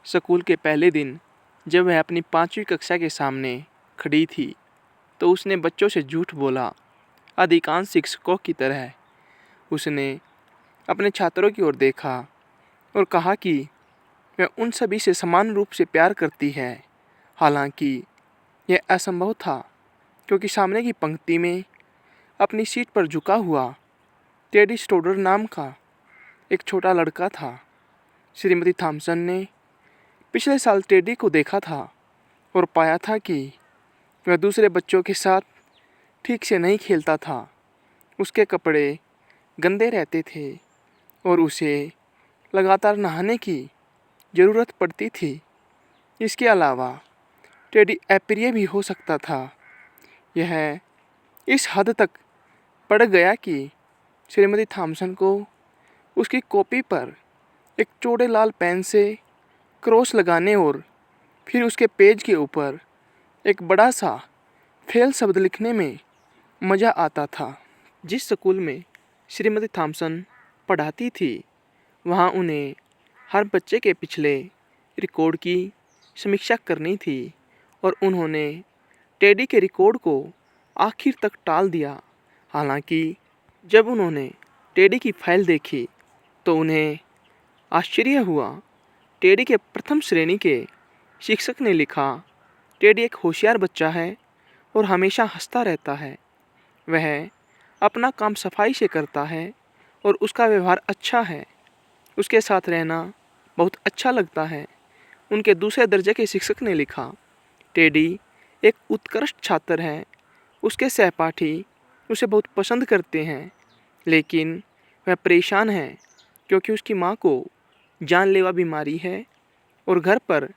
School के पहले दिन जब वह अपनी 5वीं कक्षा के सामने खड़ी थी तो उसने बच्चों से झूठ बोला। अधिकांश शिक्षकों की तरह उसने अपने छात्रों की ओर देखा और कहा कि वह उन सभी से समान रूप से प्यार करती है। हालांकि यह असंभव था, क्योंकि सामने की पंक्ति में अपनी सीट पर झुका हुआ टेडी स्टोडर नाम का एक छोटा लड़का था। श्रीमती थॉम्सन ने पिछले साल टेडी को देखा था और पाया था कि वह दूसरे बच्चों के साथ ठीक से नहीं खेलता था। उसके कपड़े गंदे रहते थे और उसे लगातार नहाने की ज़रूरत पड़ती थी। इसके अलावा टेडी अप्रिय भी हो सकता था। यह इस हद तक बढ़ गया कि श्रीमती थॉम्सन को उसकी कॉपी पर एक चौड़े लाल पेन से क्रॉस लगाने और फिर उसके पेज के ऊपर एक बड़ा सा फेल शब्द लिखने में मज़ा आता था। जिस स्कूल में श्रीमती थॉम्सन पढ़ाती थी, वहाँ उन्हें हर बच्चे के पिछले रिकॉर्ड की समीक्षा करनी थी और उन्होंने टेडी के रिकॉर्ड को आखिर तक टाल दिया। हालांकि जब उन्होंने टेडी की फाइल देखी तो उन्हें आश्चर्य हुआ। टेडी के प्रथम श्रेणी के शिक्षक ने लिखा, टेडी एक होशियार बच्चा है और हमेशा हंसता रहता है। वह अपना काम सफाई से करता है और उसका व्यवहार अच्छा है। उसके साथ रहना बहुत अच्छा लगता है। उनके दूसरे दर्जे के शिक्षक ने लिखा, टेडी एक उत्कृष्ट छात्र है। उसके सहपाठी उसे बहुत पसंद करते हैं, लेकिन वह परेशान है क्योंकि उसकी माँ को जानलेवा बीमारी है और घर पर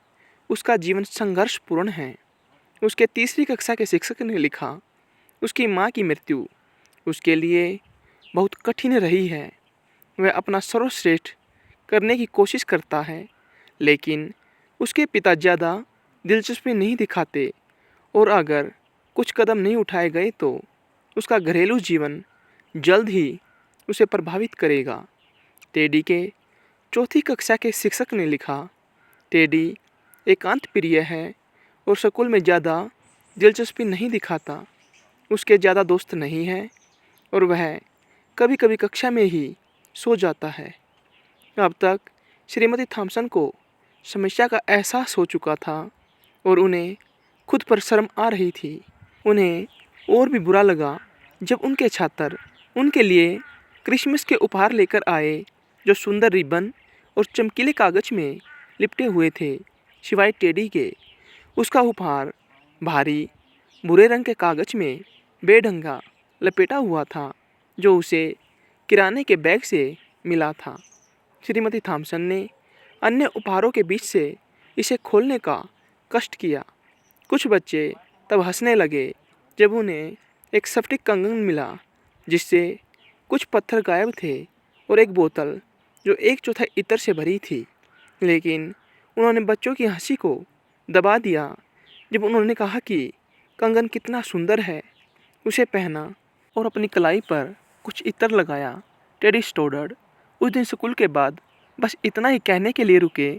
उसका जीवन संघर्षपूर्ण है। उसके तीसरी कक्षा के शिक्षक ने लिखा, उसकी माँ की मृत्यु उसके लिए बहुत कठिन रही है। वह अपना सर्वश्रेष्ठ करने की कोशिश करता है, लेकिन उसके पिता ज़्यादा दिलचस्पी नहीं दिखाते और अगर कुछ कदम नहीं उठाए गए तो उसका घरेलू जीवन जल्द ही उसे प्रभावित करेगा। टेडी के चौथी कक्षा के शिक्षक ने लिखा, टेडी एकांत प्रिय है और स्कूल में ज़्यादा दिलचस्पी नहीं दिखाता। उसके ज़्यादा दोस्त नहीं हैं और वह कभी कभी कक्षा में ही सो जाता है। अब तक श्रीमती थॉम्सन को समस्या का एहसास हो चुका था और उन्हें खुद पर शर्म आ रही थी। उन्हें और भी बुरा लगा जब उनके छात्र उनके लिए क्रिसमस के उपहार लेकर आए, जो सुंदर रिबन और चमकीले कागज में लिपटे हुए थे। सिवाय टेडी के, उसका उपहार भारी भूरे रंग के कागज में बेढंगा लपेटा हुआ था, जो उसे किराने के बैग से मिला था। श्रीमती थॉम्सन ने अन्य उपहारों के बीच से इसे खोलने का कष्ट किया। कुछ बच्चे तब हंसने लगे जब उन्हें एक स्फटिक कंगन मिला जिससे कुछ पत्थर गायब थे और एक बोतल जो 1/4 इत्र से भरी थी। लेकिन उन्होंने बच्चों की हंसी को दबा दिया जब उन्होंने कहा कि कंगन कितना सुंदर है। उसे पहना और अपनी कलाई पर कुछ इत्र लगाया। टेडी स्टोडर उस दिन स्कूल के बाद बस इतना ही कहने के लिए रुके,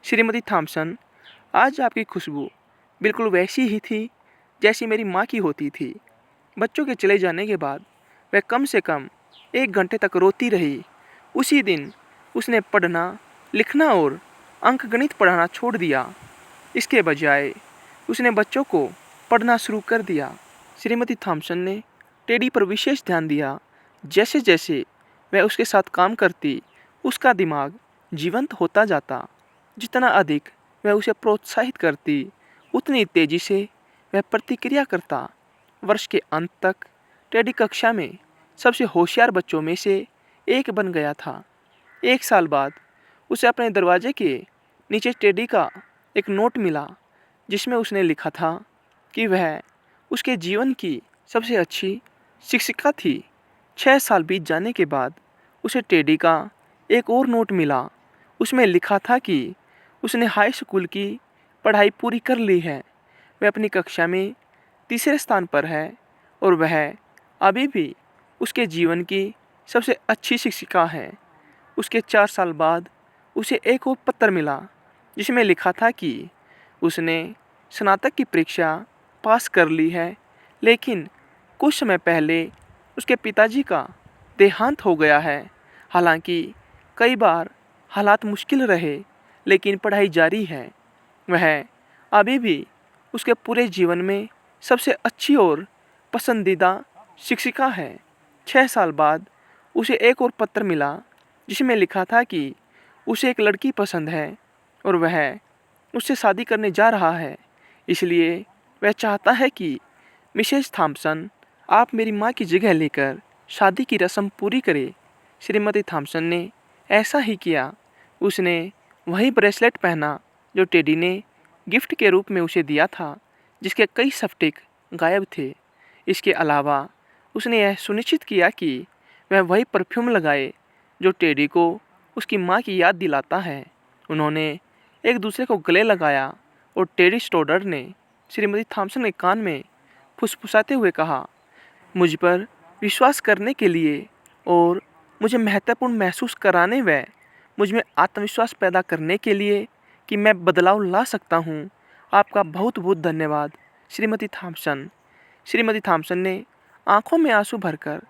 श्रीमती थॉम्सन, आज आपकी खुशबू बिल्कुल वैसी ही थी जैसी मेरी माँ की होती थी। बच्चों के चले जाने के बाद वह कम से कम 1 घंटे तक रोती रही। उसी दिन उसने पढ़ना, लिखना और अंकगणित पढ़ाना छोड़ दिया। इसके बजाय उसने बच्चों को पढ़ना शुरू कर दिया। श्रीमती थॉम्सन ने टेडी पर विशेष ध्यान दिया। जैसे जैसे वह उसके साथ काम करती, उसका दिमाग जीवंत होता जाता। जितना अधिक वह उसे प्रोत्साहित करती, उतनी तेज़ी से वह प्रतिक्रिया करता। वर्ष के अंत तक टेडी कक्षा में सबसे होशियार बच्चों में से एक बन गया था। 1 साल बाद उसे अपने दरवाजे के नीचे टेडी का एक नोट मिला, जिसमें उसने लिखा था कि वह उसके जीवन की सबसे अच्छी शिक्षिका थी। 6 साल बीत जाने के बाद उसे टेडी का एक और नोट मिला। उसमें लिखा था कि उसने हाई स्कूल की पढ़ाई पूरी कर ली है। वह अपनी कक्षा में तीसरे स्थान पर है और वह अभी भी उसके जीवन की सबसे अच्छी शिक्षिका है। उसके 4 साल बाद उसे एक और पत्र मिला, जिसमें लिखा था कि उसने स्नातक की परीक्षा पास कर ली है, लेकिन कुछ समय पहले उसके पिताजी का देहांत हो गया है। हालांकि कई बार हालात मुश्किल रहे, लेकिन पढ़ाई जारी है। वह अभी भी उसके पूरे जीवन में सबसे अच्छी और पसंदीदा शिक्षिका है। 6 साल बाद उसे एक और पत्र मिला, जिसमें लिखा था कि उसे एक लड़की पसंद है और वह उससे शादी करने जा रहा है। इसलिए वह चाहता है कि मिसेस थॉम्पसन, आप मेरी माँ की जगह लेकर शादी की रस्म पूरी करें। श्रीमती थॉम्पसन ने ऐसा ही किया। उसने वही ब्रेसलेट पहना जो टेडी ने गिफ्ट के रूप में उसे दिया था, जिसके कई स्फटिक गायब थे। इसके अलावा उसने यह सुनिश्चित किया कि वह वही परफ्यूम लगाए जो टेडी को उसकी माँ की याद दिलाता है। उन्होंने एक दूसरे को गले लगाया और टेडी स्टोडर ने श्रीमती थॉम्पसन के कान में फुसफुसाते हुए कहा, मुझ पर विश्वास करने के लिए और मुझे महत्वपूर्ण महसूस कराने व मुझ में आत्मविश्वास पैदा करने के लिए कि मैं बदलाव ला सकता हूँ, आपका बहुत बहुत धन्यवाद श्रीमती थॉम्पसन। श्रीमती थॉम्पसन ने आंखों में आंसू भरकर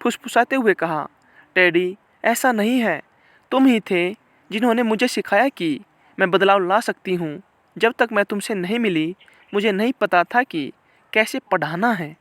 फुसफुसाते हुए कहा, टेडी, ऐसा नहीं है। तुम ही थे जिन्होंने मुझे सिखाया कि मैं बदलाव ला सकती हूँ। जब तक मैं तुमसे नहीं मिली, मुझे नहीं पता था कि कैसे पढ़ाना है।